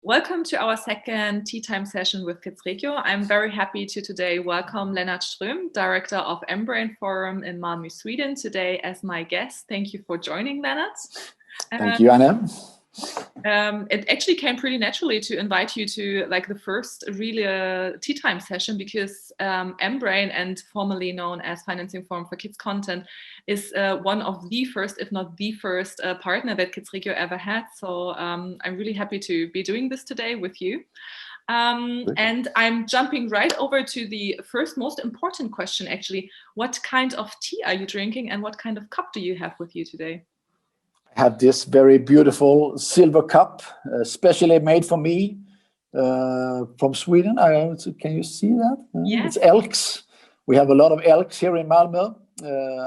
Welcome to our second tea time session with Kids Regio. I'm very happy to today welcome Lennart Ström, Director of brane Forum in Malmö, Sweden, today as my guest. Thank you for joining, Lennart. Thank you, Anna. It actually came pretty naturally to invite you to the first really tea time session because brane, and formerly known as Financing Forum for Kids Content, is one of the first, if not the first, partner that Kids Regio ever had. So I'm really happy to be doing this today with you. And I'm jumping right over to the first most important question, actually. What kind of tea are you drinking and what kind of cup do you have with you today? I have this very beautiful silver cup, specially made for me from Sweden. Can you see that? Yes. It's elks. We have a lot of elks here in Malmö.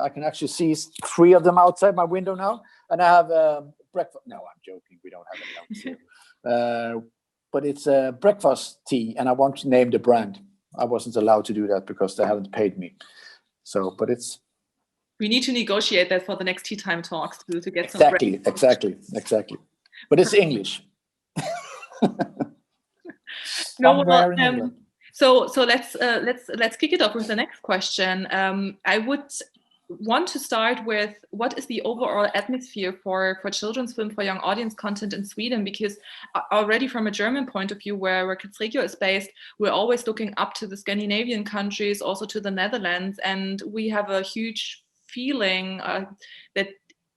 I can actually see 3 of them outside my window now. And I have breakfast. No, I'm joking. We don't have any elks here. But it's a breakfast tea, and I want to name the brand. I wasn't allowed to do that because they haven't paid me. But it's... We need to negotiate that for the next tea time talks to get some. Exactly. But it's English. No, so let's kick it off with the next question. I would want to start with what is the overall atmosphere for children's film, for young audience content in Sweden, because already from a German point of view, where Kids Regio is based, we're always looking up to the Scandinavian countries, also to the Netherlands, and we have a huge feeling that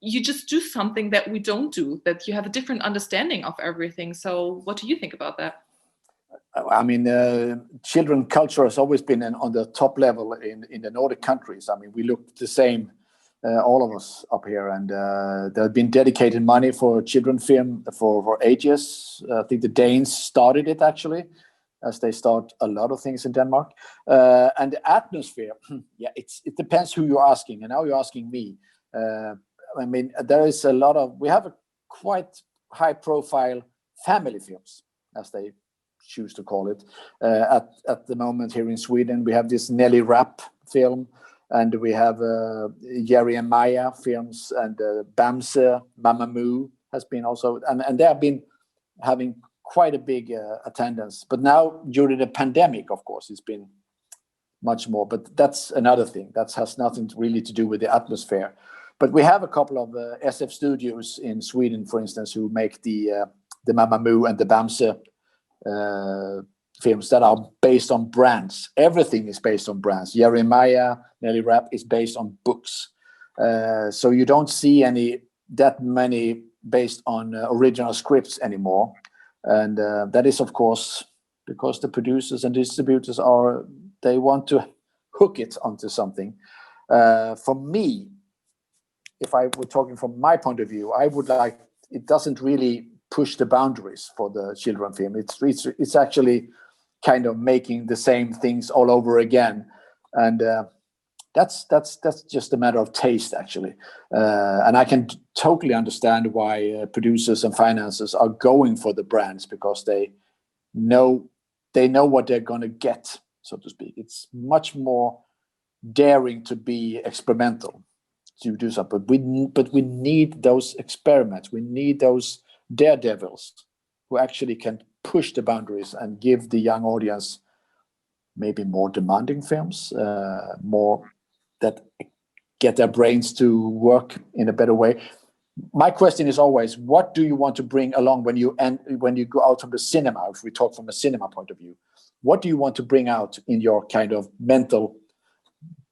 you just do something that we don't do, that you have a different understanding of everything. So what do you think about that? I mean, children culture has always been on the top level in the Nordic countries. I mean, we look the same, all of us up here, and there have been dedicated money for children film for ages. I think the Danes started it, actually, as they start a lot of things in Denmark. And the atmosphere, it depends who you're asking. And now you're asking me. I mean, there is we have a quite high profile family films, as they choose to call it. At the moment here in Sweden, we have this Nelly Rap film, and we have Jerry and Maya films, and Bamse, Mamma Moo has been also, and they have been having quite a big attendance. But now during the pandemic, of course, it's been much more. But that's another thing. That has nothing really to do with the atmosphere. But we have a couple of SF studios in Sweden, for instance, who make the Mamma Moo and the Bamse films that are based on brands. Everything is based on brands. Jeremiah, Nelly Rap is based on books. So you don't see that many based on original scripts anymore. And that is, of course, because the producers and distributors they want to hook it onto something. For me, if I were talking from my point of view, I would like, it doesn't really push the boundaries for the children film. It's actually kind of making the same things all over again. And that's just a matter of taste, actually. And I can totally understand why producers and financiers are going for the brands, because they know what they're going to get, so to speak. It's much more daring to be experimental, to do something. But we need those experiments. We need those daredevils who actually can push the boundaries and give the young audience maybe more demanding films, more that get their brains to work in a better way. My question is always, what do you want to bring along when you go out from the cinema? If we talk from a cinema point of view, what do you want to bring out in your kind of mental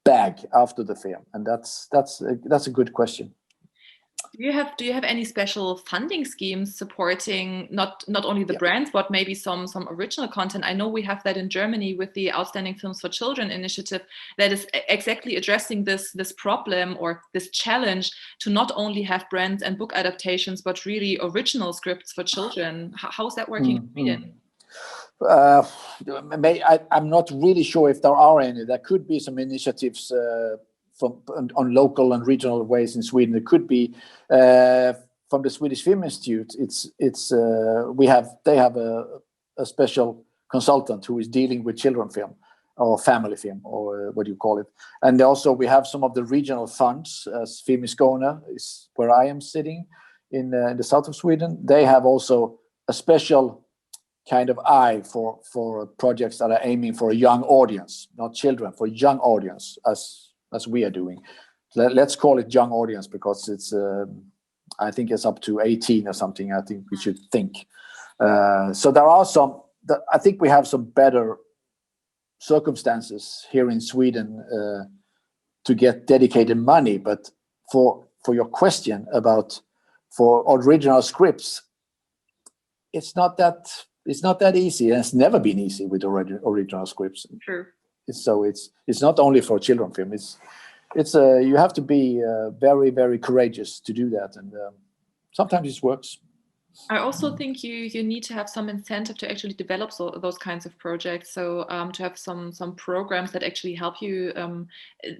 bag after the film? And that's a good question. Do you have any special funding schemes supporting not only the brands, but maybe some original content? I know we have that in Germany with the Outstanding Films for Children initiative that is exactly addressing this problem or this challenge to not only have brands and book adaptations, but really original scripts for children. How's that working in Sweden? I'm not really sure if there are any. There could be some initiatives on local and regional ways in Sweden. It could be from the Swedish Film Institute. They have a special consultant who is dealing with children film or family film, or what do you call it? And also we have some of the regional funds, as Film i Skåne is where I am sitting in the south of Sweden. They have also a special kind of eye for projects that are aiming for a young audience, not children, for young audience, as we are doing. Let's call it young audience, because it's I think it's up to 18 or something. I think we should think. So there are I think we have some better circumstances here in Sweden to get dedicated money. But for your question about for original scripts, it's not that easy, and it's never been easy with original scripts. Sure. It's not only for children film. It's you have to be very, very courageous to do that, and sometimes it works. I also think you need to have some incentive to actually develop those kinds of projects. So to have some programs that actually help you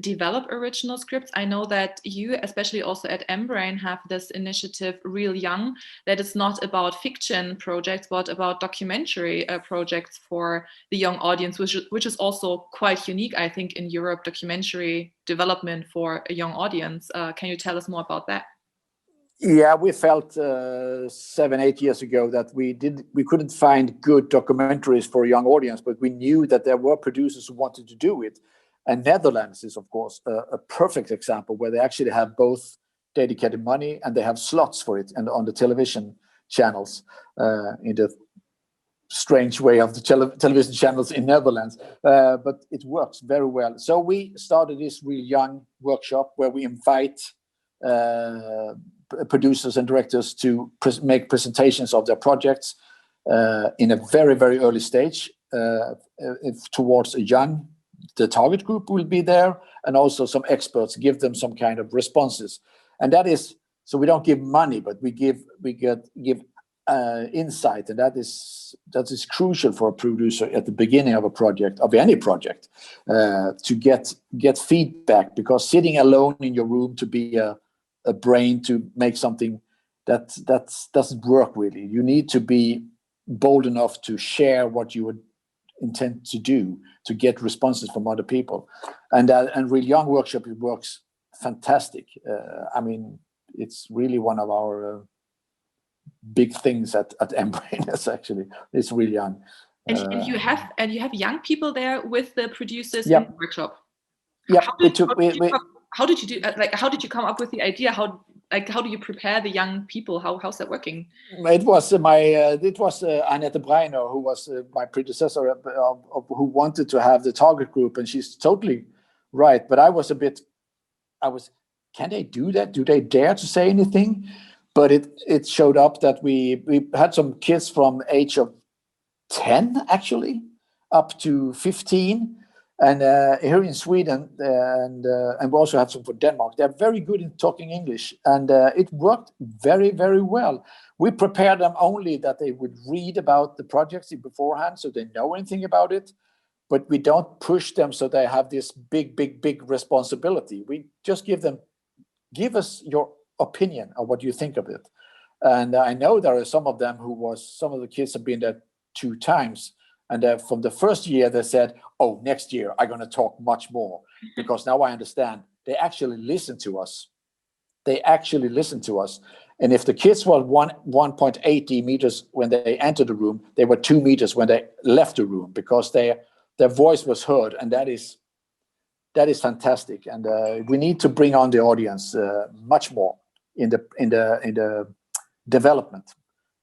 develop original scripts. I know that you, especially also at mBrain, have this initiative Real Young, that is not about fiction projects, but about documentary projects for the young audience, which is also quite unique, I think, in Europe, documentary development for a young audience. Can you tell us more about that? Yeah, we felt 7-8 years ago that we couldn't find good documentaries for a young audience, but we knew that there were producers who wanted to do it. And Netherlands is, of course, a perfect example where they actually have both dedicated money and they have slots for it, and on the television channels, in the strange way of the television channels in Netherlands, but it works very well. So we started this Real Young workshop where we invite producers and directors to make presentations of their projects in a very, very early stage, towards a young. The target group will be there, and also some experts give them some kind of responses, and that is so we don't give money, but we give insight, and that is crucial for a producer at the beginning of a project, of any project, to get feedback, because sitting alone in your room to be a brain to make something that doesn't work really. You need to be bold enough to share what you would intend to do, to get responses from other people, and Real Young workshop, it works fantastic. I mean, it's really one of our big things at mBrain. Actually, it's Real Young. And you have young people there with the producers Yep. in the workshop. Yeah, how did you do? How did you come up with the idea? How do you prepare the young people? How's that working? It was Annette Breiner, who was my predecessor, who wanted to have the target group, and she's totally right. But can they do that? Do they dare to say anything? But it showed up that we had some kids from age of 10 actually up to 15. And here in Sweden, and we also have some for Denmark, they're very good in talking English, and it worked very, very well. We prepared them only that they would read about the projects beforehand, so they know anything about it, but we don't push them so they have this big responsibility. We just give us your opinion of what you think of it. And I know there are some of the kids have been there 2 times. And from the first year, they said, "Oh, next year I'm going to talk much more, because now I understand." They actually listen to us. And if the kids were 1.80 meters when they entered the room, they were 2 meters when they left the room, because their voice was heard, and that is fantastic. And we need to bring on the audience much more in the development.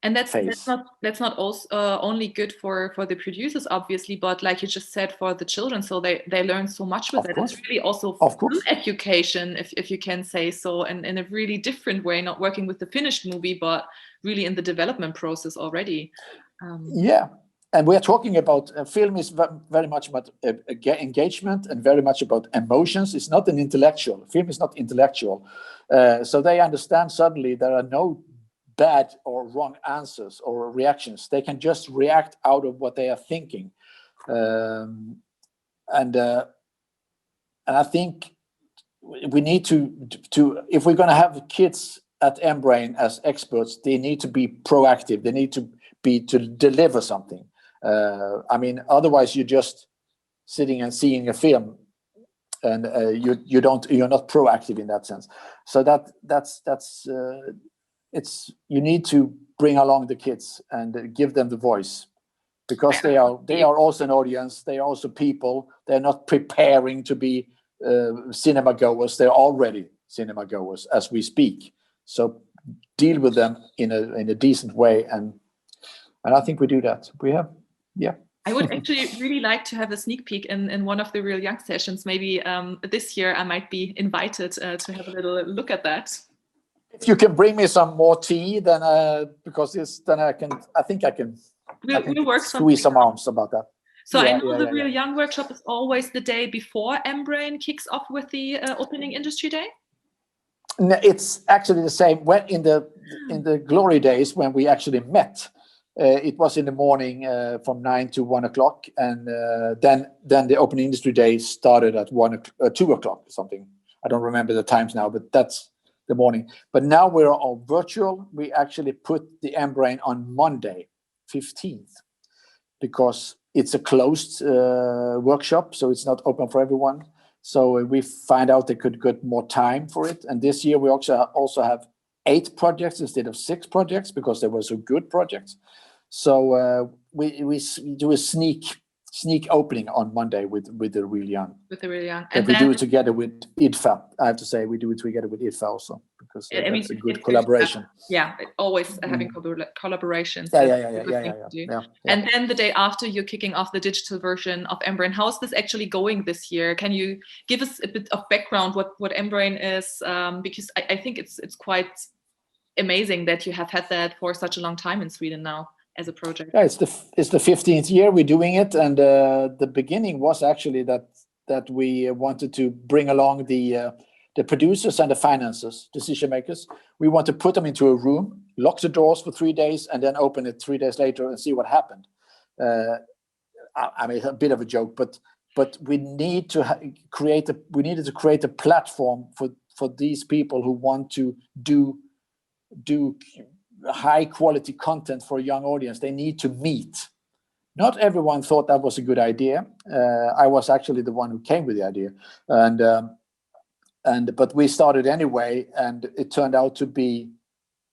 And that's not also only good for the producers, obviously, but like you just said, for the children, so they learn so much with it. It's really also film education, if you can say so, and in a really different way, not working with the finished movie, but really in the development process already. Yeah, and we're talking about film is very much about engagement and very much about emotions. It's not an intellectual. Film is not intellectual. So they understand suddenly there are no bad or wrong answers or reactions. They can just react out of what they are thinking, and I think we need to if we're going to have kids at mBrain as experts, they need to be proactive. They need to deliver something. I mean, otherwise you're just sitting and seeing a film, and you're not proactive in that sense. So you need to bring along the kids and give them the voice, because they are also an audience. They are also people. They're not preparing to be cinema goers. They're already cinema goers as we speak. So deal with them in a decent way, and I think we do that. We have, yeah. I would actually really like to have a sneak peek in one of the Real Young sessions. Maybe this year I might be invited to have a little look at that. If you can bring me some more tea, then because I think I can we'll work squeeze some arms about that. So I know the Real Young workshop is always the day before Brane kicks off with the opening industry day. No, it's actually the same. When in the glory days when we actually met, it was in the morning from 9 to 1 o'clock, and then the opening industry day started at 2 o'clock or something. I don't remember the times now, but that's the morning. But now we're on virtual. We actually put the Brane on Monday, 15th, because it's a closed workshop, so it's not open for everyone. So we find out they could get more time for it. And this year we also have 8 projects instead of 6 projects because they were so good projects. So we do a sneak opening on Monday with the Real Young. With the Real Young. And we do it together with IDFA. I have to say we do it together with IDFA also because that's a good collaboration. Yeah, always having collaborations. Yeah. And then the day after, you're kicking off the digital version of Brane. How is this actually going this year? Can you give us a bit of background what Brane is? Because I think it's quite amazing that you have had that for such a long time in Sweden now as a project. Yeah, it's the 15th year we're doing it, and the beginning was actually that we wanted to bring along the producers and the financiers, decision makers. We want to put them into a room, lock the doors for 3 days, and then open it 3 days later and see what happened. I mean, a bit of a joke, but we need to create a platform for these people who want to do high quality content for a young audience. They need to meet. Not everyone thought that was a good idea. I was actually the one who came with the idea, but we started anyway, and it turned out to be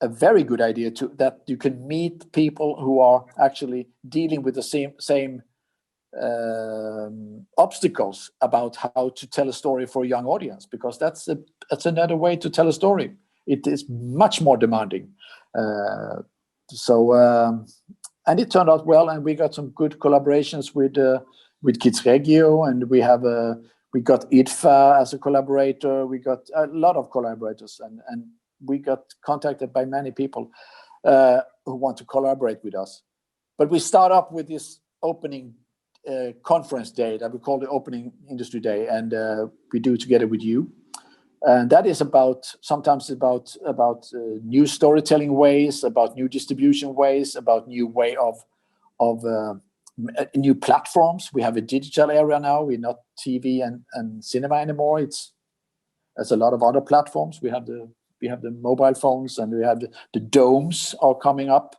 a very good idea that you can meet people who are actually dealing with the same obstacles about how to tell a story for a young audience, because that's another way to tell a story. It is much more demanding. And it turned out well, and we got some good collaborations with Kids Regio, and we got IDFA as a collaborator. We got a lot of collaborators, and we got contacted by many people who want to collaborate with us. But we start up with this opening conference day that we call the opening industry day, and we do it together with you. And that is sometimes about new storytelling ways, about new distribution ways, about new way of new platforms. We have a digital area now. We're not TV and cinema anymore. There's a lot of other platforms. We have the mobile phones, and we have the domes are coming up.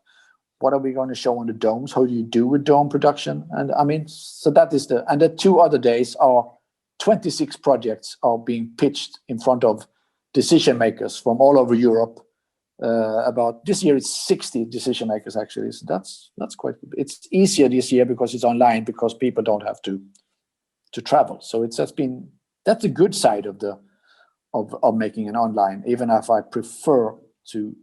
What are we going to show on the domes? How do you do with dome production? And I mean, so that is and the 2 other days are 26 projects are being pitched in front of decision makers from all over Europe. About this year, it's 60 decision makers actually. So that's quite good. It's easier this year because it's online, because people don't have to travel. So that's a good side of making an online. Even if I prefer to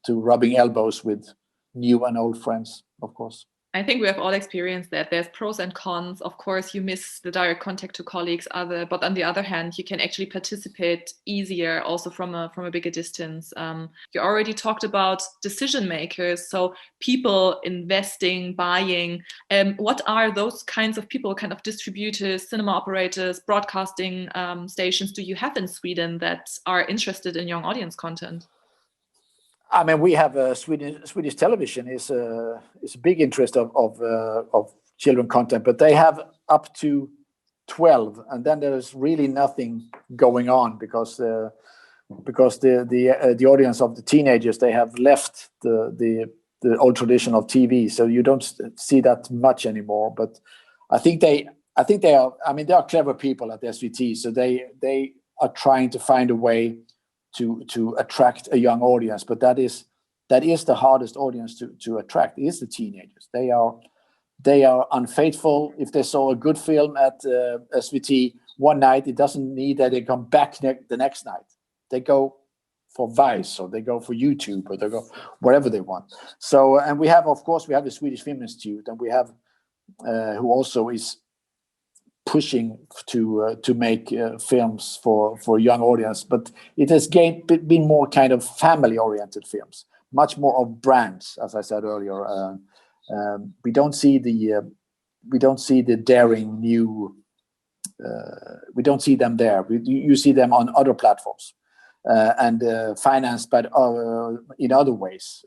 rubbing elbows with new and old friends, of course. I think we have all experienced that. There's pros and cons. Of course, you miss the direct contact to colleagues, but on the other hand, you can actually participate easier also from a bigger distance. You already talked about decision makers, so people investing, buying. What are those kinds of people, kind of distributors, cinema operators, broadcasting stations do you have in Sweden that are interested in young audience content? I mean, we have Swedish television is a big interest of children content, but they have up to 12, and then there's really nothing going on because the audience of the teenagers, they have left the old tradition of TV, so you don't see that much anymore. But I think they are. I mean, they are clever people at SVT, so they are trying to find a way to attract a young audience, but that is the hardest audience to attract, is the teenagers. They are they are unfaithful. If they saw a good film at SVT one night, it doesn't need that they come back the next night. They go for Vice, or they go for YouTube, or they go wherever they want. So, and we have, of course, we have the Swedish Film Institute, and we have who also is pushing to make films for young audience, but it has been more kind of family-oriented films, much more of brands, as I said earlier. We don't see the daring new. We don't see them there. You see them on other platforms and financed, but in other ways,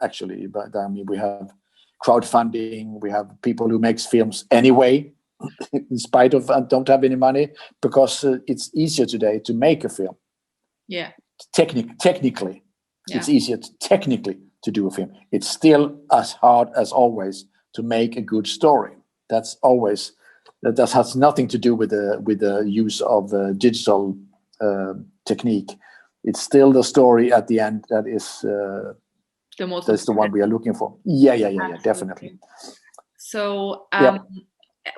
actually. But I mean, we have crowdfunding. We have people who makes films anyway, in spite of don't have any money, because it's easier today to make a film. Yeah. Technically, yeah. It's easier technically to do a film. It's still as hard as always to make a good story. That has nothing to do with the use of digital technique. It's still the story at the end that is that's the one we are looking for. Yeah, definitely. So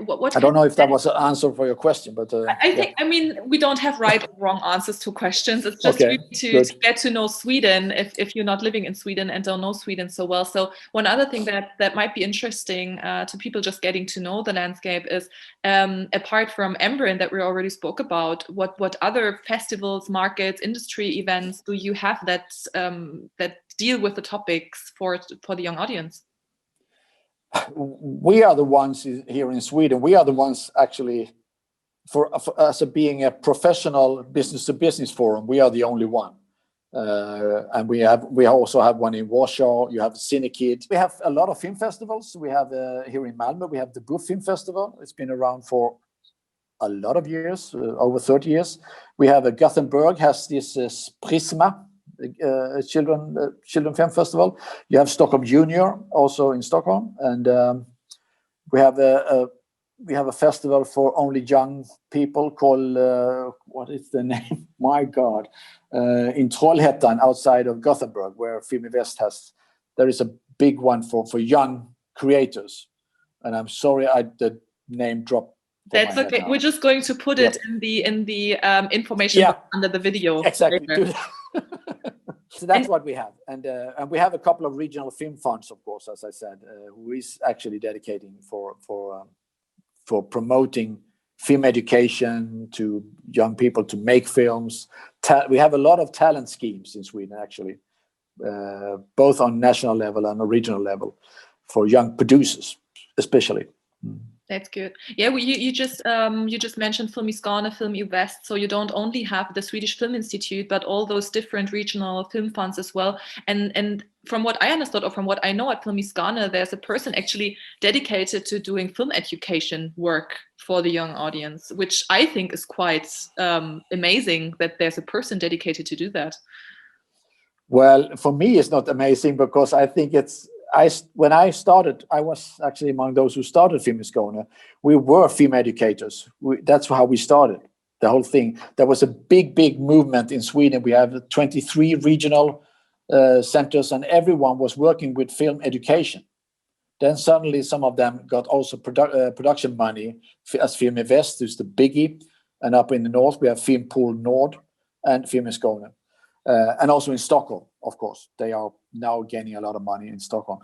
what I don't know if that was an answer for your question, but I think, I mean, we don't have right or wrong answers to questions. It's just really to get to know Sweden if you're not living in Sweden and don't know Sweden so well. So one other thing that might be interesting to people just getting to know the landscape is, apart from Embrin that we already spoke about, what other festivals, markets, industry events do you have that deal with the topics for the young audience? We are the ones here in Sweden. We are the ones actually, for us being a professional business-to-business forum. We are the only one, and we also have one in Warsaw. You have Cinekid. We have a lot of film festivals. We have here in Malmö. We have the Buff Film Festival. It's been around for a lot of years, over 30 years. We have Gothenburg has this Prisma. Children Film Festival. You have Stockholm Junior also in Stockholm, and we have a festival for only young people called what is the name? My God, in Trollhättan outside of Gothenburg, where Film Invest has. There is a big one for young creators, and I'm sorry the name dropped. That's okay. We're just going to put it in the information under the video. Exactly. So that's what we have, and we have a couple of regional film funds, of course, as I said, who is actually dedicating for promoting film education to young people to make films. We have a lot of talent schemes in Sweden, actually, both on national level and a regional level for young producers, especially. That's good. Yeah, you just mentioned Film i Skåne, Film i Väst, so you don't only have the Swedish Film Institute, but all those different regional film funds as well. And from what I understood, or from what I know at Film i Skåne, there's a person actually dedicated to doing film education work for the young audience, which I think is quite amazing that there's a person dedicated to do that. Well, for me, it's not amazing because I think when I started, I was actually among those who started Film i Skåne. We were film educators. That's how we started the whole thing. There was a big movement in Sweden. We have 23 regional centers, and everyone was working with film education. Then suddenly some of them got also production money as Film Invest, who's the biggie. And up in the north, we have Film Pool Nord and Film i Skåne. And also in Stockholm, of course, they are now gaining a lot of money in Stockholm.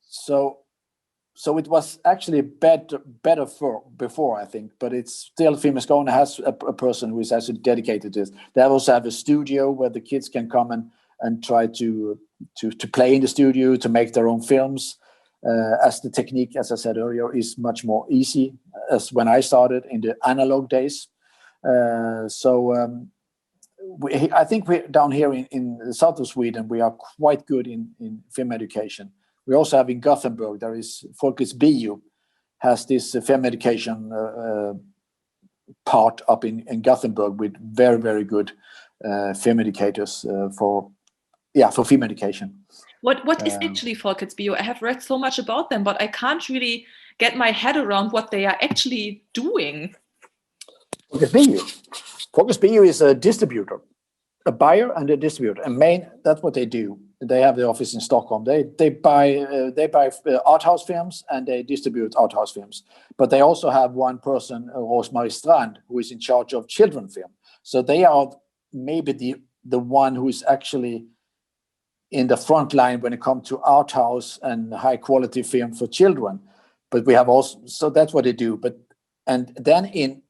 So it was actually better before, I think, but it's still Film i Skåne has a person who is actually dedicated to this. They also have a studio where the kids can come and try to play in the studio, to make their own films. As the technique, as I said earlier, is much more easy as when I started in the analog days. I think we down here in the south of Sweden, we are quite good in film education. We also have in Gothenburg, there is Focusbu has this film education part up in Gothenburg with very, very good film educators for film education. What is actually Focusbu? I have read so much about them, but I can't really get my head around what they are actually doing. Focusbu is a distributor, a buyer and a distributor. And that's what they do. They have the office in Stockholm. They buy art house films and they distribute art house films. But they also have one person, Rosemarie Strand, who is in charge of children film. So they are maybe the one who is actually in the front line when it comes to art house and high quality film for children. But we have also, so that's what they do. And then in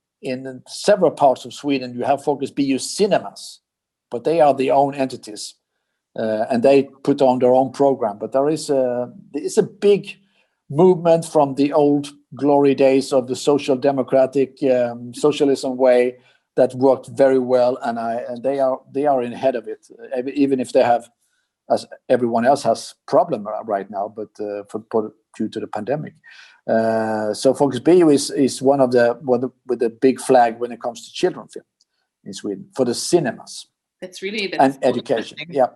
several parts of Sweden, you have Focusbu Cinemas, but they are their own entities. And they put on their own program. But there is a big movement from the old glory days of the social democratic socialism way that worked very well, and they are ahead of it, even if they have, as everyone else has, problem right now, but due to the pandemic. So Focusbu is one with the big flag when it comes to children film in Sweden for the cinemas. That's so education. Yeah.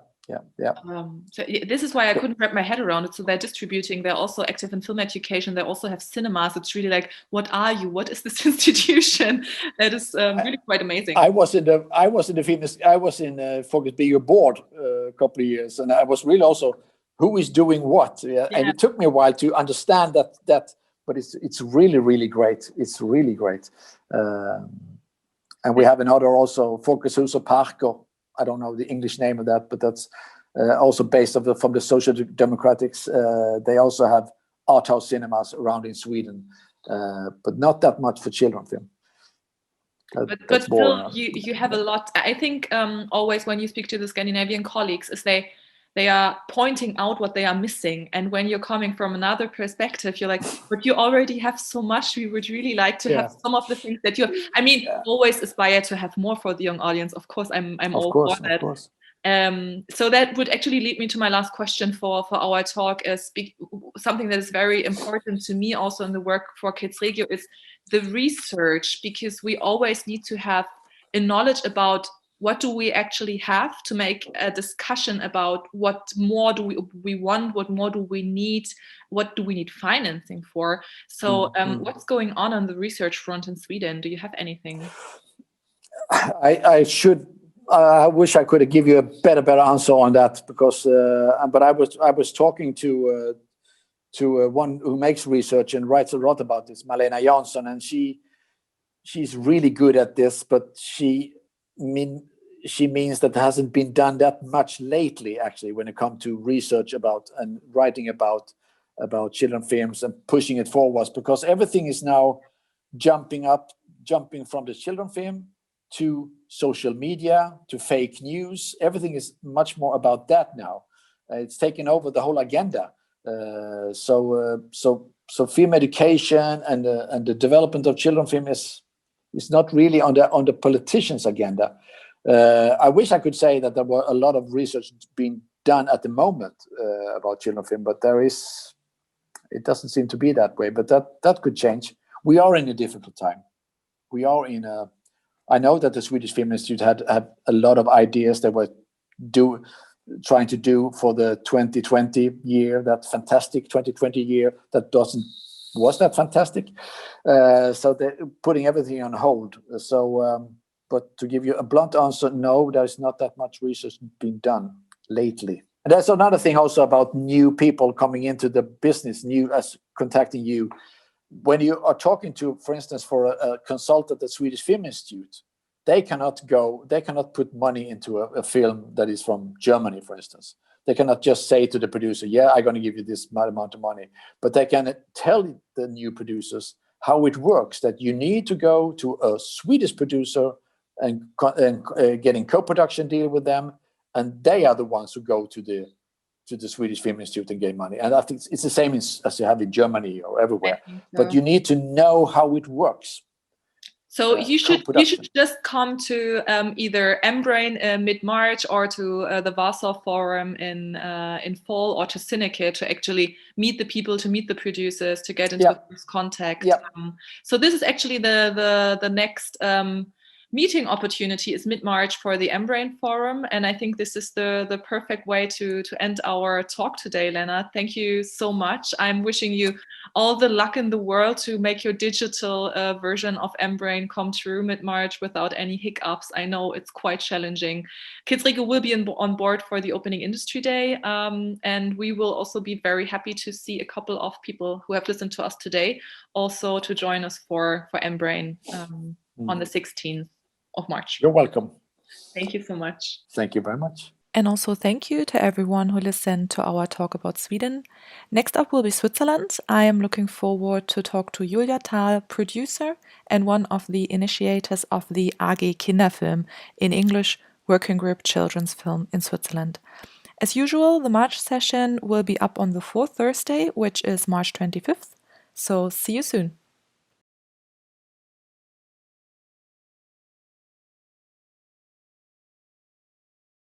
So this is why I couldn't wrap my head around it. So they're distributing, they're also active in film education, they also have cinemas. It's really like, what are you? What is this institution? That is really quite amazing. I was in Focusbu board a couple of years, and I was really also who is doing what. Yeah? And it took me a while to understand that, but it's really, really great. It's really great. And we have another also, Focusbu Parker. I don't know the English name of that, but that's also based from the Social Democrats. They also have art house cinemas around in Sweden, but not that much for children film. But still, you have a lot. I think always when you speak to the Scandinavian colleagues, is they are pointing out what they are missing. And when you're coming from another perspective, you're like, but you already have so much. We would really like to have some of the things that you have. I mean, always aspire to have more for the young audience. Of course, I'm all for that. Of course. So that would actually lead me to my last question for our talk. Something that is very important to me also in the work for Kids Regio is the research, because we always need to have a knowledge about what do we actually have to make a discussion about what more do we want, what more do we need, what do we need financing for. So what's going on the research front in Sweden? Do you have anything? I wish I could give you a better answer on that, because but I was talking to one who makes research and writes a lot about this, Malena Jansson, and she's really good at this, but she means that there hasn't been done that much lately, actually, when it comes to research about and writing about children films and pushing it forwards, because everything is now jumping from the children film to social media to fake news. Everything is much more about that now. It's taken over the whole agenda. So film education and the development of children film is not really on the politicians' agenda. I wish I could say that there were a lot of research being done at the moment about children film, but it doesn't seem to be that way. But that could change. We are in a difficult time. I know that the Swedish Film Institute had a lot of ideas they were trying to do for the 2020 year, that fantastic 2020 year that was that fantastic. So they're putting everything on hold. So, but to give you a blunt answer, no, there's not that much research being done lately. And that's another thing also about new people coming into the business, contacting you. When you are talking to, for instance, for a consultant at the Swedish Film Institute, they cannot put money into a film that is from Germany, for instance. They cannot just say to the producer, yeah, I'm going to give you this amount of money. But they can tell the new producers how it works, that you need to go to a Swedish producer and getting co-production deal with them. And they are the ones who go to the Swedish Film Institute and get money. And I think it's the same as you have in Germany or everywhere. So. But you need to know how it works. So you should just come to either Brane mid-March or to the Warsaw Forum in fall, or to Syndicate to actually meet the people, to meet the producers, to get into this contact. So this is actually the next meeting opportunity is mid-March for the mBrain Forum. And I think this is the perfect way to end our talk today, Lennart. Thank you so much. I'm wishing you all the luck in the world to make your digital version of mBrain come true mid-March without any hiccups. I know it's quite challenging. Kids Regio will be on board for the opening industry day. And we will also be very happy to see a couple of people who have listened to us today also to join us for mBrain on the 16th of March. You're welcome. Thank you so much. Thank you very much. And also thank you to everyone who listened to our talk about Sweden. Next up will be Switzerland. I am looking forward to talk to Julia Thal, producer and one of the initiators of the AG Kinderfilm, in English, Working Group Children's Film in Switzerland. As usual, the March session will be up on the fourth Thursday, which is March 25th. So see you soon.